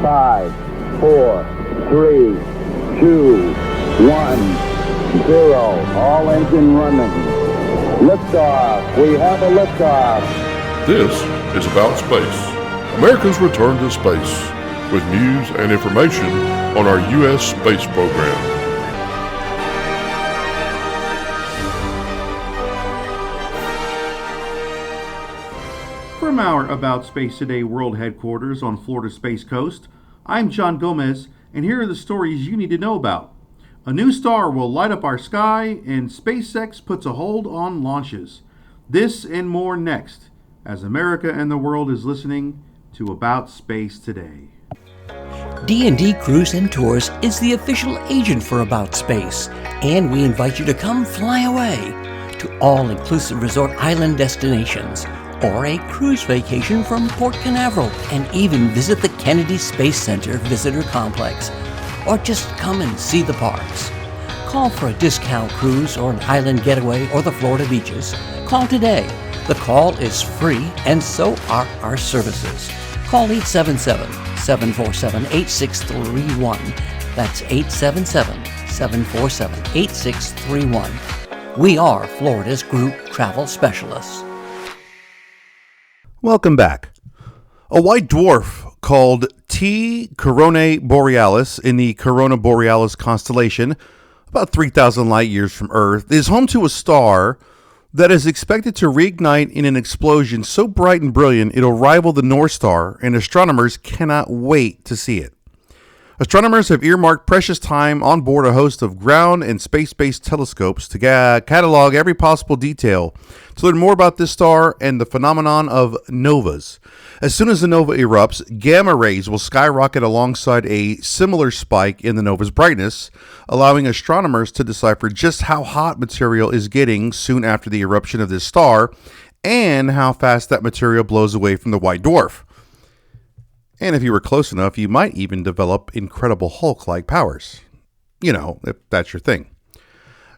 5, 4, 3, 2, 1, 0. All engine running. Liftoff. We have a liftoff. This is About Space, America's return to space, with news and information on our U.S. space program. From our About Space Today World Headquarters on Florida's Space Coast, I'm John Gomez, and here are the stories you need to know about. A new star will light up our sky, and SpaceX puts a hold on launches. This and more next, as America and the world is listening to About Space Today. D&D Cruise and Tours is the official agent for About Space, and we invite you to come fly away to all-inclusive resort island destinations, or a cruise vacation from Port Canaveral, and even visit the Kennedy Space Center Visitor Complex, or just come and see the parks. Call for a discount cruise or an island getaway or the Florida beaches. Call today. The call is free, and so are our services. Call 877-747-8631. That's 877-747-8631. We are Florida's group travel specialists. Welcome back. A white dwarf called T Coronae Borealis in the Corona Borealis constellation, about 3,000 light years from Earth, is home to a star that is expected to reignite in an explosion so bright and brilliant it'll rival the North Star, and astronomers cannot wait to see it. Astronomers have earmarked precious time on board a host of ground and space-based telescopes to catalog every possible detail to learn more about this star and the phenomenon of novas. As soon as the nova erupts, gamma rays will skyrocket alongside a similar spike in the nova's brightness, allowing astronomers to decipher just how hot material is getting soon after the eruption of this star and how fast that material blows away from the white dwarf. And if you were close enough, you might even develop Incredible Hulk-like powers. You know, if that's your thing.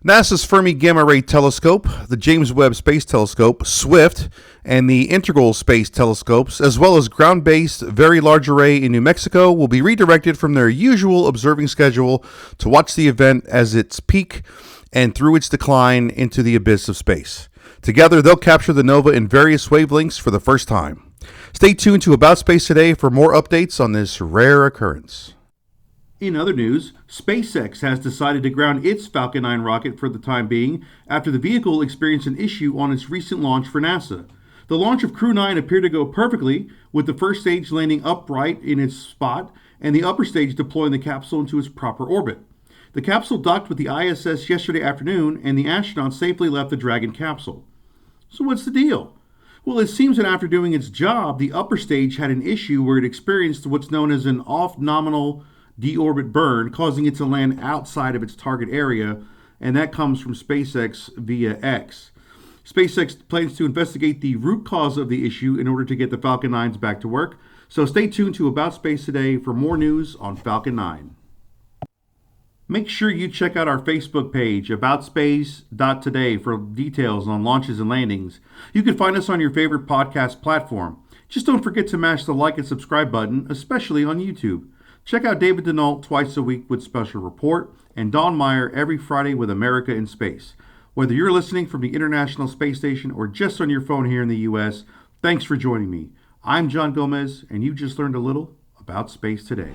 NASA's Fermi Gamma Ray Telescope, the James Webb Space Telescope, SWIFT, and the Integral Space Telescopes, as well as ground-based Very Large Array in New Mexico, will be redirected from their usual observing schedule to watch the event as its peak and through its decline into the abyss of space. Together, they'll capture the nova in various wavelengths for the first time. Stay tuned to About Space Today for more updates on this rare occurrence. In other news, SpaceX has decided to ground its Falcon 9 rocket for the time being after the vehicle experienced an issue on its recent launch for NASA. The launch of Crew 9 appeared to go perfectly, with the first stage landing upright in its spot and the upper stage deploying the capsule into its proper orbit. The capsule docked with the ISS yesterday afternoon, and the astronauts safely left the Dragon capsule. So what's the deal? Well, it seems that after doing its job, the upper stage had an issue where it experienced what's known as an off-nominal deorbit burn, causing it to land outside of its target area, and that comes from SpaceX via X. SpaceX plans to investigate the root cause of the issue in order to get the Falcon 9s back to work, so stay tuned to About Space Today for more news on Falcon 9. Make sure you check out our Facebook page, aboutspace.today, for details on launches and landings. You can find us on your favorite podcast platform. Just don't forget to mash the like and subscribe button, especially on YouTube. Check out David Denault twice a week with Special Report, and Don Meyer every Friday with America in Space. Whether you're listening from the International Space Station or just on your phone here in the U.S., thanks for joining me. I'm John Gomez, and you just learned a little about space today.